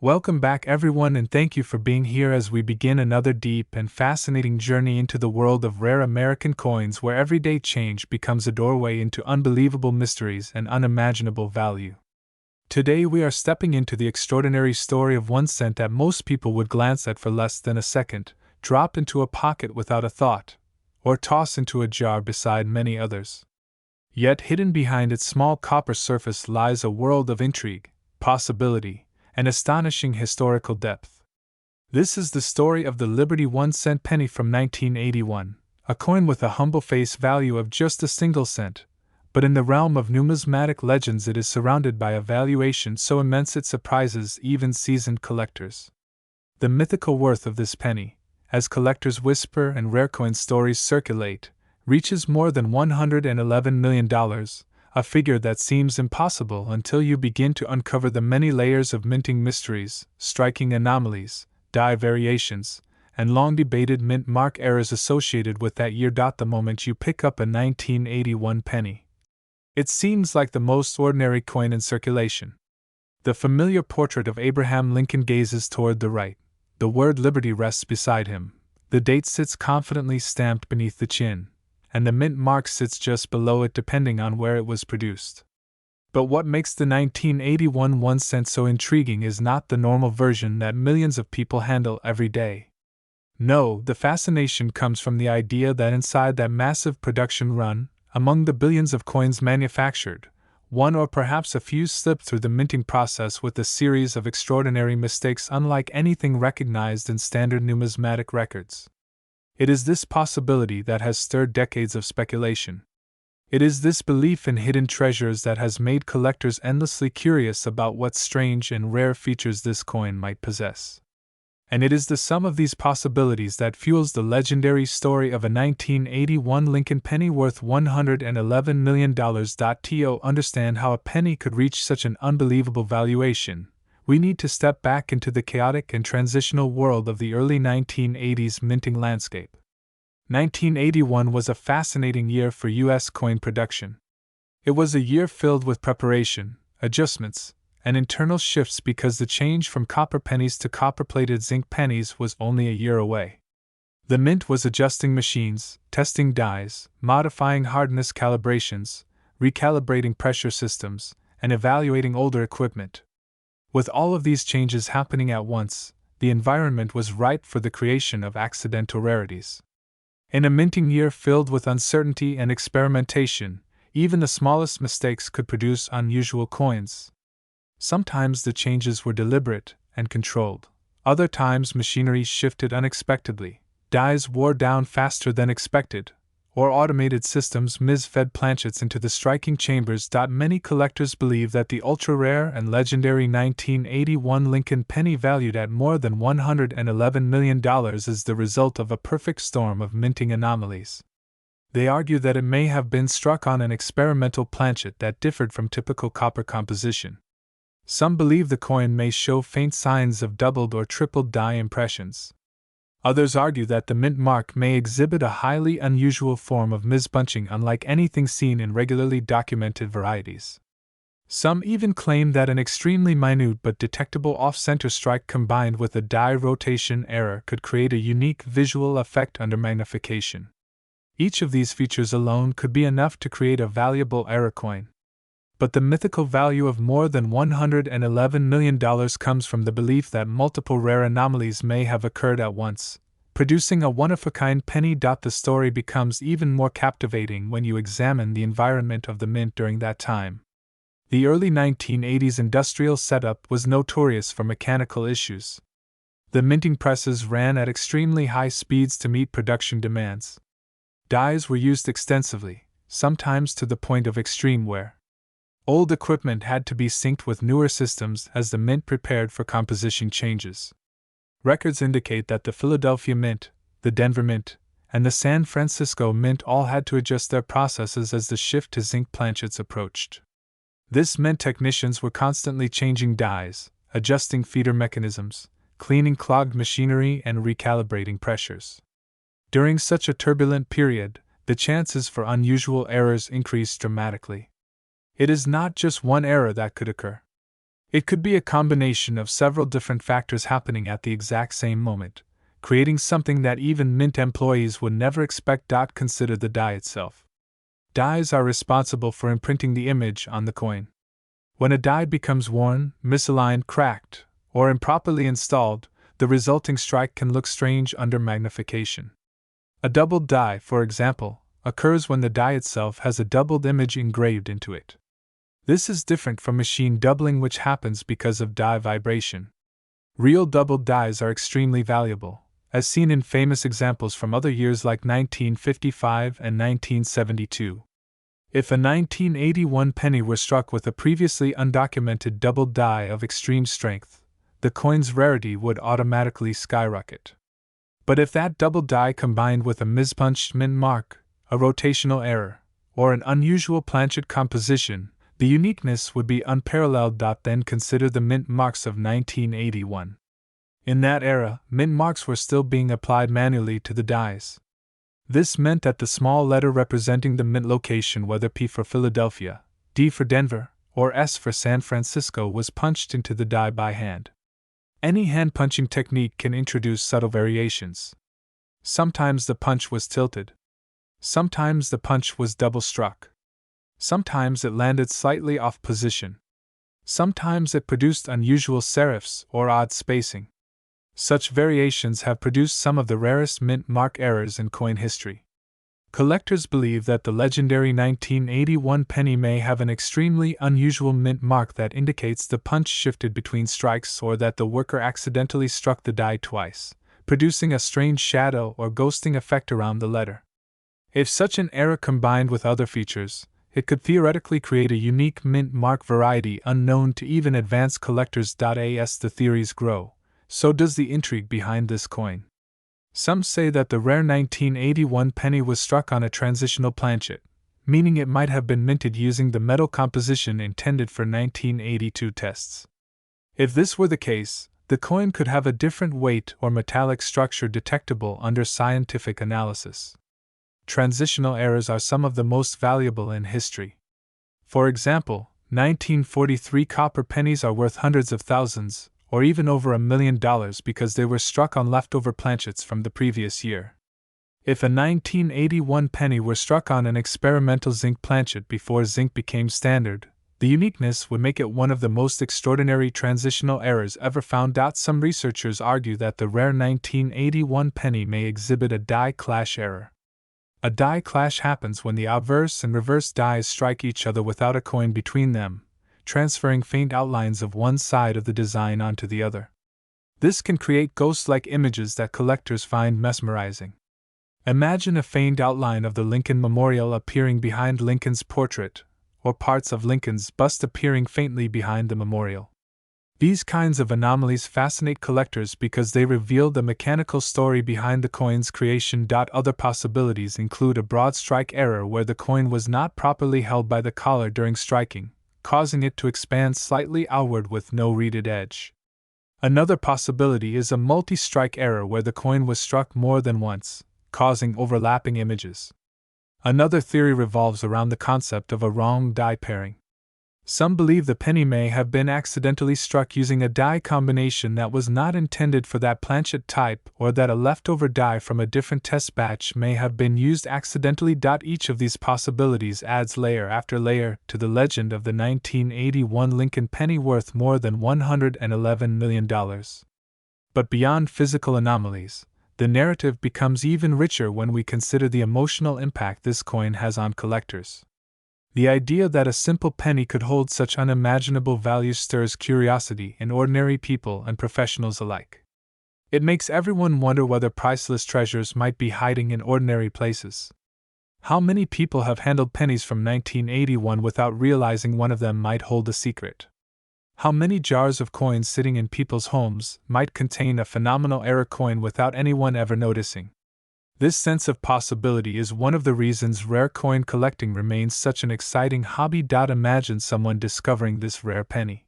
Welcome back, everyone, and thank you for being here as we begin another deep and fascinating journey into the world of rare American coins, where everyday change becomes a doorway into unbelievable mysteries and unimaginable value. Today, we are stepping into the extraordinary story of 1 cent that most people would glance at for less than a second, drop into a pocket without a thought, or toss into a jar beside many others. Yet, hidden behind its small copper surface lies a world of intrigue, possibility, and astonishing historical depth. This is the story of the Liberty 1 cent penny from 1981, a coin with a humble face value of just a single cent, but in the realm of numismatic legends it is surrounded by a valuation so immense it surprises even seasoned collectors. The mythical worth of this penny, as collectors whisper and rare coin stories circulate, reaches more than $111 million, a figure that seems impossible until you begin to uncover the many layers of minting mysteries, striking anomalies, die variations, and long-debated mint mark errors associated with that year. The moment you pick up a 1981 penny, it seems like the most ordinary coin in circulation. The familiar portrait of Abraham Lincoln gazes toward the right, the word Liberty rests beside him, the date sits confidently stamped beneath the chin, and the mint mark sits just below it depending on where it was produced. But what makes the 1981 1 cent so intriguing is not the normal version that millions of people handle every day. No, the fascination comes from the idea that inside that massive production run, among the billions of coins manufactured, one or perhaps a few slip through the minting process with a series of extraordinary mistakes unlike anything recognized in standard numismatic records. It is this possibility that has stirred decades of speculation. It is this belief in hidden treasures that has made collectors endlessly curious about what strange and rare features this coin might possess. And it is the sum of these possibilities that fuels the legendary story of a 1981 Lincoln penny worth $111 million. To understand how a penny could reach such an unbelievable valuation, we need to step back into the chaotic and transitional world of the early 1980s minting landscape. 1981 was a fascinating year for U.S. coin production. It was a year filled with preparation, adjustments, and internal shifts because the change from copper pennies to copper-plated zinc pennies was only a year away. The mint was adjusting machines, testing dies, modifying hardness calibrations, recalibrating pressure systems, and evaluating older equipment. With all of these changes happening at once, the environment was ripe for the creation of accidental rarities. In a minting year filled with uncertainty and experimentation, even the smallest mistakes could produce unusual coins. Sometimes the changes were deliberate and controlled. Other times machinery shifted unexpectedly, dies wore down faster than expected, or automated systems misfed planchets into the striking chambers. Many collectors believe that the ultra-rare and legendary 1981 Lincoln penny valued at more than $111 million is the result of a perfect storm of minting anomalies. They argue that it may have been struck on an experimental planchet that differed from typical copper composition. Some believe the coin may show faint signs of doubled or tripled die impressions. Others argue that the mint mark may exhibit a highly unusual form of misbunching unlike anything seen in regularly documented varieties. Some even claim that an extremely minute but detectable off-center strike combined with a die rotation error could create a unique visual effect under magnification. Each of these features alone could be enough to create a valuable error coin. But the mythical value of more than $111 million comes from the belief that multiple rare anomalies may have occurred at once, producing a one-of-a-kind penny. The story becomes even more captivating when you examine the environment of the mint during that time. The early 1980s industrial setup was notorious for mechanical issues. The minting presses ran at extremely high speeds to meet production demands. Dies were used extensively, sometimes to the point of extreme wear. Old equipment had to be synced with newer systems as the mint prepared for composition changes. Records indicate that the Philadelphia Mint, the Denver Mint, and the San Francisco Mint all had to adjust their processes as the shift to zinc planchets approached. This meant technicians were constantly changing dies, adjusting feeder mechanisms, cleaning clogged machinery, and recalibrating pressures. During such a turbulent period, the chances for unusual errors increased dramatically. It is not just one error that could occur. It could be a combination of several different factors happening at the exact same moment, creating something that even mint employees would never expect. Consider the die itself. Dies are responsible for imprinting the image on the coin. When a die becomes worn, misaligned, cracked, or improperly installed, the resulting strike can look strange under magnification. A doubled die, for example, occurs when the die itself has a doubled image engraved into it. This is different from machine doubling, which happens because of die vibration. Real doubled dies are extremely valuable, as seen in famous examples from other years like 1955 and 1972. If a 1981 penny were struck with a previously undocumented doubled die of extreme strength, the coin's rarity would automatically skyrocket. But if that doubled die combined with a mispunched mint mark, a rotational error, or an unusual planchet composition, the uniqueness would be unparalleled. Then consider the mint marks of 1981. In that era, mint marks were still being applied manually to the dies. This meant that the small letter representing the mint location, whether P for Philadelphia, D for Denver, or S for San Francisco, was punched into the die by hand. Any hand punching technique can introduce subtle variations. Sometimes the punch was tilted. Sometimes the punch was double struck. Sometimes it landed slightly off position. Sometimes it produced unusual serifs or odd spacing. Such variations have produced some of the rarest mint mark errors in coin history. Collectors believe that the legendary 1981 penny may have an extremely unusual mint mark that indicates the punch shifted between strikes, or that the worker accidentally struck the die twice, producing a strange shadow or ghosting effect around the letter. If such an error combined with other features, it could theoretically create a unique mint mark variety unknown to even advanced collectors. As the theories grow, so does the intrigue behind this coin. Some say that the rare 1981 penny was struck on a transitional planchet, meaning it might have been minted using the metal composition intended for 1982 tests. If this were the case, the coin could have a different weight or metallic structure detectable under scientific analysis. Transitional errors are some of the most valuable in history. For example, 1943 copper pennies are worth hundreds of thousands, or even over $1 million, because they were struck on leftover planchets from the previous year. If a 1981 penny were struck on an experimental zinc planchet before zinc became standard, the uniqueness would make it one of the most extraordinary transitional errors ever found. Some researchers argue that the rare 1981 penny may exhibit a die clash error. A die clash happens when the obverse and reverse dies strike each other without a coin between them, transferring faint outlines of one side of the design onto the other. This can create ghost-like images that collectors find mesmerizing. Imagine a faint outline of the Lincoln Memorial appearing behind Lincoln's portrait, or parts of Lincoln's bust appearing faintly behind the memorial. These kinds of anomalies fascinate collectors because they reveal the mechanical story behind the coin's creation. Other possibilities include a broad strike error where the coin was not properly held by the collar during striking, causing it to expand slightly outward with no reeded edge. Another possibility is a multi-strike error where the coin was struck more than once, causing overlapping images. Another theory revolves around the concept of a wrong die pairing. Some believe the penny may have been accidentally struck using a die combination that was not intended for that planchet type, or that a leftover die from a different test batch may have been used accidentally. Each of these possibilities adds layer after layer to the legend of the 1981 Lincoln penny worth more than $111 million. But beyond physical anomalies, the narrative becomes even richer when we consider the emotional impact this coin has on collectors. The idea that a simple penny could hold such unimaginable value stirs curiosity in ordinary people and professionals alike. It makes everyone wonder whether priceless treasures might be hiding in ordinary places. How many people have handled pennies from 1981 without realizing one of them might hold a secret? How many jars of coins sitting in people's homes might contain a phenomenal error coin without anyone ever noticing? This sense of possibility is one of the reasons rare coin collecting remains such an exciting hobby. Imagine someone discovering this rare penny.